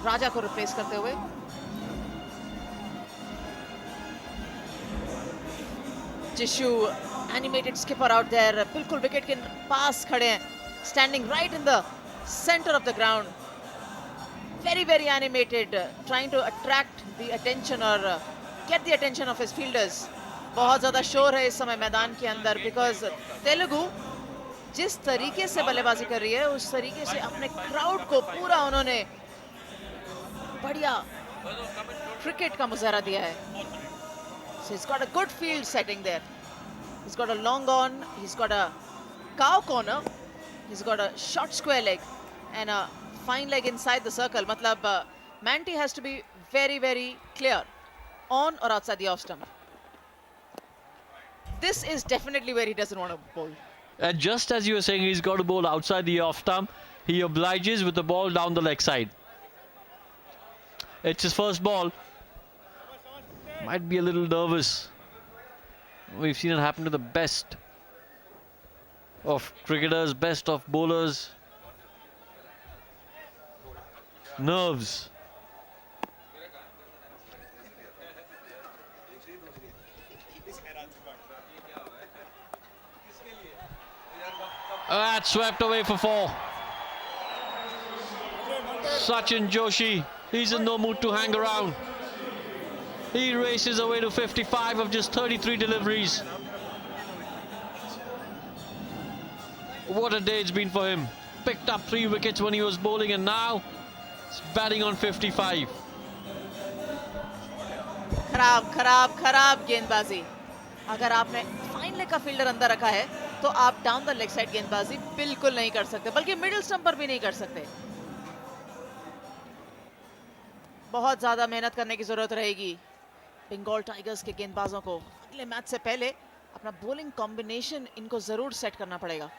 राजा को रिप्लेस करते हुए। Jishu animated skipper out there, बिल्कुल विकेट के पास खड़े हैं, standing right in the centre of the ground, very animated, trying to attract the attention or get the attention of his fielders. बहुत ज्यादा शोर है इस समय मैदान के अंदर, बिकॉज तेलुगु जिस तरीके से बल्लेबाजी कर रही है उस तरीके से अपने क्राउड को पूरा उन्होंने बढ़िया क्रिकेट का मुजाहरा दिया है. So he's got a good field setting there. He's got a long on, he's got a cow corner, he's got a short square leg and a fine leg inside the circle. Matlab, Manty has to be very clear on or outside the off stump. This is definitely where he doesn't want to bowl. And just as you were saying, he's got to bowl outside the off stump. He obliges with the ball down the leg side. It's his first ball. Might be a little nervous. We've seen it happen to the best of cricketers, best of bowlers. Nerves. That's swept away for 4. Sachin Joshi, he's in no mood to hang around. He races away to 55 of just 33 deliveries. What a day it's been for him. Picked up 3 wickets when he was bowling and now he's batting on 55. खराब गेंदबाजी. अगर आपने fine leg का fielder अंदर रखा है तो आप डाउन द लेग साइड गेंदबाजी बिल्कुल नहीं कर सकते, बल्कि मिडिल स्टंप पर भी नहीं कर सकते. बहुत ज्यादा मेहनत करने की जरूरत रहेगी बंगाल टाइगर्स के गेंदबाजों को. अगले मैच से पहले अपना बॉलिंग कॉम्बिनेशन इनको जरूर सेट करना पड़ेगा.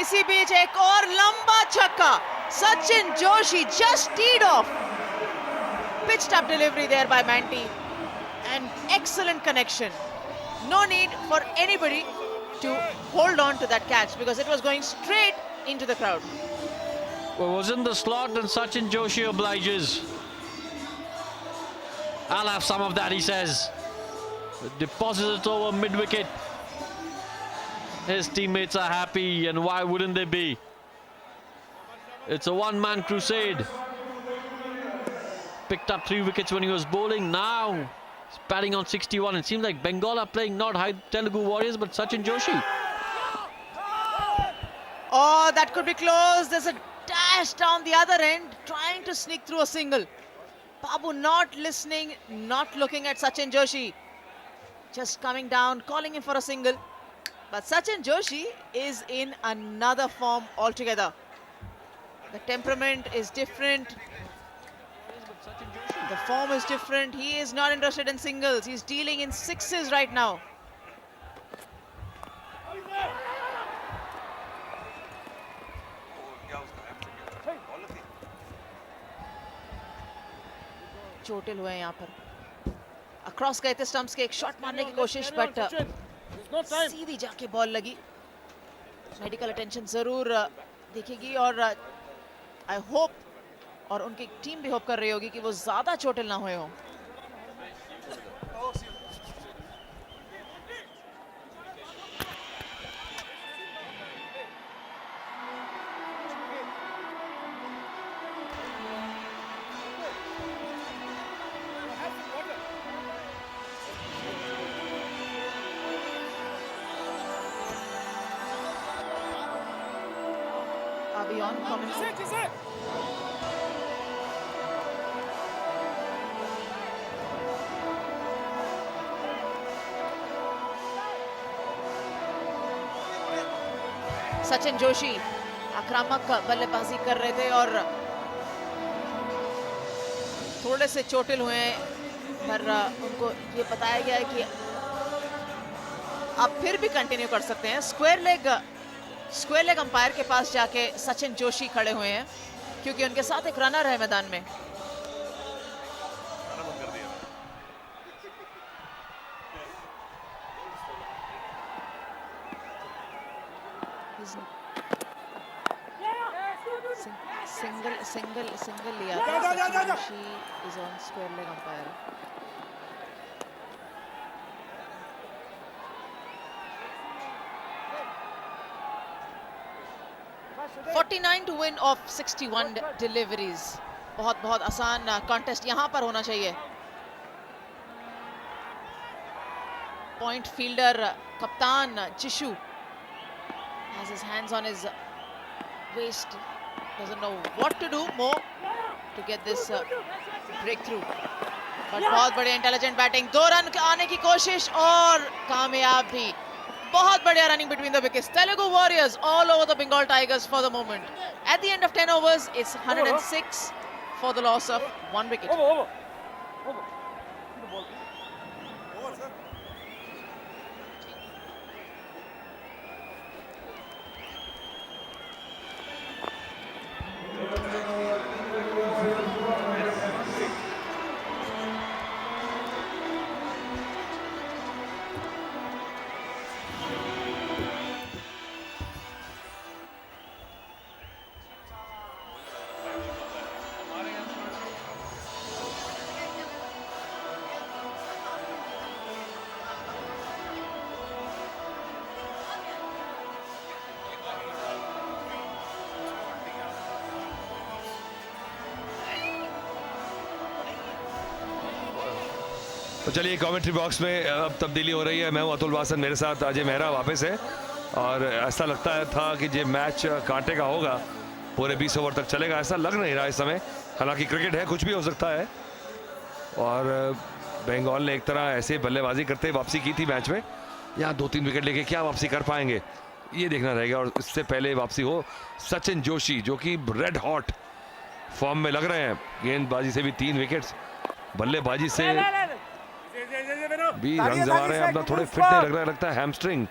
इसी बीच एक और लंबा छक्का. Sachin Joshi just teed off. Pitched up delivery there by Manty. An excellent connection. No need for anybody to hold on to that catch because it was going straight into the crowd. Well, was in the slot and Sachin Joshi obliges. I'll have some of that, he says. Deposits it over mid-wicket. His teammates are happy, and why wouldn't they be? It's a one-man crusade. Picked up 3 wickets when he was bowling. Now he's batting on 61. It seems like Bengal are playing not high Telugu Warriors, but Sachin Joshi. Oh, that could be close. There's a dash down the other end, trying to sneak through a single. Babu not listening, not looking at Sachin Joshi. Just coming down, calling him for a single. But Sachin Joshi is in another form altogether. The temperament is different. The form is different. He is not interested in singles. He's dealing in 6s right now. चोटिल हुए यहाँ पर. Across गए थे stumps के, एक shot मारने की कोशिश, बट सीधी जाके बॉल लगी. मेडिकल अटेंशन जरूर देखेगी और आई होप और उनकी टीम भी होप कर रही होगी कि वो ज्यादा चोटिल ना हुए हो. Are we on commentary? Sachin Joshi आक्रामक बल्लेबाजी कर रहे थे और थोड़े से चोटिल हुए हैं, पर उनको ये बताया गया है कि आप फिर भी कंटिन्यू कर सकते हैं. स्क्वायर लेग अंपायर के पास जाके सचिन जोशी खड़े हुए हैं क्योंकि उनके साथ एक रनर है मैदान में. single लिया था. Sachin Joshi is on square leg umpire. $49 to win of 61 deliveries. बहुत आसान कॉन्टेस्ट यहाँ पर होना चाहिए. Point fielder Kaptan Chishu has his hands on his waist, doesn't know what to do more to get this breakthrough. But बहुत बड़े intelligent batting, 2 run आने की कोशिश और कामयाब भी. बहुत बढ़िया running between the wickets. Telugu Warriors all over the Bengal Tigers for the moment. At the end of 10 overs, it's 106 for the loss of 1 wicket. तो चलिए कमेंट्री बॉक्स में अब तब्दीली हो रही है. मैं हूं अतुल वासन, मेरे साथ अजय मेहरा वापस है. और ऐसा लगता था कि ये मैच कांटे का होगा, पूरे 20 ओवर तक चलेगा. ऐसा लग नहीं रहा इस समय. हालांकि क्रिकेट है, कुछ भी हो सकता है. और बंगाल ने एक तरह ऐसे बल्लेबाजी करते वापसी की थी मैच में. यहाँ 2-3 विकेट लेके क्या वापसी कर पाएंगे ये देखना रहेगा. और इससे पहले वापसी हो सचिन जोशी, जो कि रेड हॉट फॉर्म में लग रहे हैं. गेंदबाजी से भी 3 विकेट्स, बल्लेबाजी से भी रंग जमा रहे हैं अपना. थोड़े फिट नहीं लग रहा है, लगता है हैमस्ट्रिंग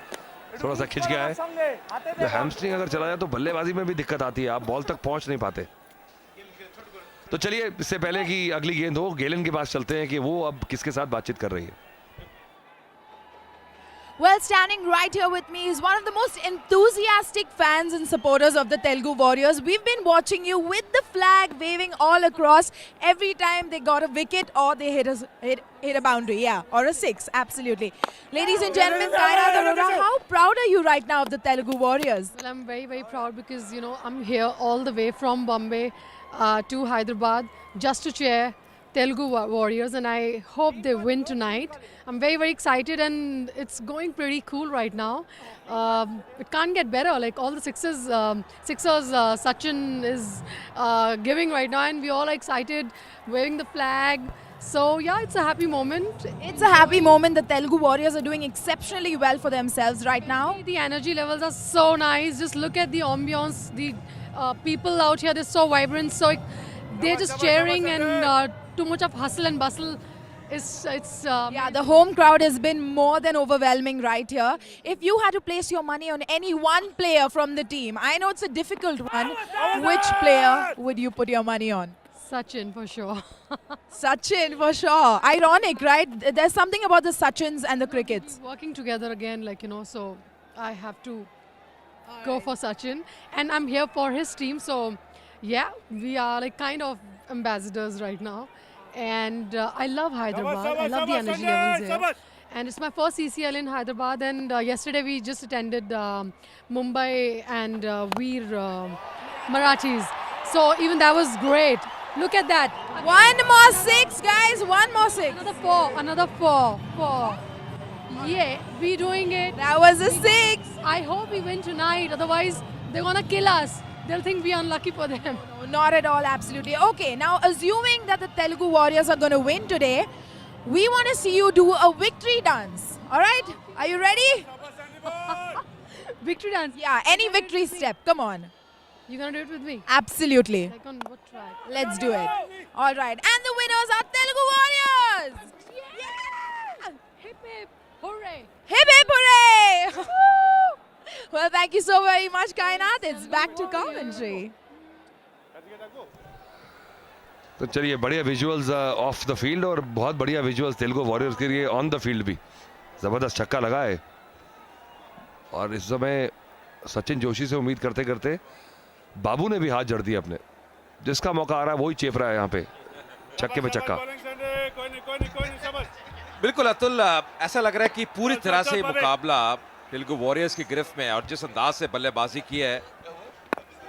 थोड़ा सा खिंच गया है. तो हैमस्ट्रिंग अगर चला जाए तो बल्लेबाजी में भी दिक्कत आती है, आप बॉल तक पहुंच नहीं पाते. तो चलिए इससे पहले कि अगली गेंद हो, गेलन के पास चलते हैं कि वो अब किसके साथ बातचीत कर रही है. Well, standing right here with me is one of the most enthusiastic fans and supporters of the Telugu Warriors. We've been watching you with the flag waving all across every time they got a wicket or they hit a boundary, or a 6, absolutely. Ladies and gentlemen, Kainat Arora, how proud are you right now of the Telugu Warriors? Well, I'm very, very proud because, I'm here all the way from Bombay to Hyderabad just to cheer Telugu Warriors, and I hope they win tonight. I'm very, very excited, and it's going pretty cool right now. It can't get better. Like all the sixers Sachin is giving right now, and we all are excited, waving the flag. So yeah, it's a happy moment. It's a happy moment. The Telugu Warriors are doing exceptionally well for themselves right now. The energy levels are so nice. Just look at the ambience. The people out here, they're so vibrant. So they're just cheering, and too much of hustle and bustle. The home crowd has been more than overwhelming right here. If you had to place your money on any one player from the team, I know it's a difficult one, which player would you put your money on? Sachin for sure. Sachin for sure. Ironic, right? There's something about the Sachins and the crickets. Working together again, so I have to go for Sachin, and I'm here for his team. So yeah, we are like kind of ambassadors right now. And I love Hyderabad. I love the energy levels here. And it's my first CCL in Hyderabad. And yesterday we just attended Mumbai and Veer Marathis. So even that was great. Look at that. One more 6, guys. One more 6. Another four. Yeah, we doing it. That was a 6. I hope we win tonight. Otherwise, they're going to kill us. They'll think we're unlucky for them. No, not at all, absolutely. Okay, now assuming that the Telugu Warriors are going to win today, we want to see you do a victory dance. All right? Are you ready? Victory dance? Yeah, any victory step. Come on. You going to do it with me? Absolutely. Like on what track? Let's do it. All right. And the winners are Telugu Warriors. Yeah! Hip hip, hooray. Hip hip hooray! Well, thank you so very much, Kainat. It's back to commentary. तो चलिए बढ़िया visuals of the field और बहुत बढ़िया visuals Telugu warriors के लिए on the field भी. ज़बरदस्त छक्का लगा है. और इस समय सचिन जोशी से उम्मीद करते करते बाबू ने भी हाथ जड़ दिए अपने, जिसका मौका आ रहा है वही चेप रहा है यहाँ पे, छक्के पे छक्का। बिल्कुल अतुल, ऐसा लग रहा है कि पूरी तरह से मुकाबला तेलुगु वॉरियर्स की गिरफ्त में है, और जिस अंदाज से बल्लेबाजी की है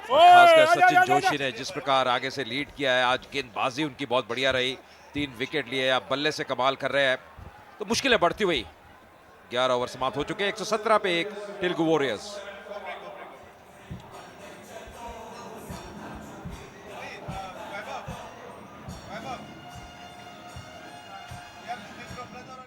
खासकर सचिन जोशी ने, जिस प्रकार आगे से लीड किया है, आज गेंदबाजी उनकी बहुत बढ़िया रही, 3 विकेट लिए, अब बल्ले से कमाल कर रहे हैं, तो मुश्किलें बढ़ती हुई। 11 ओवर समाप्त हो चुके हैं, 117 पे 1 तेलुगु वॉरियर्स।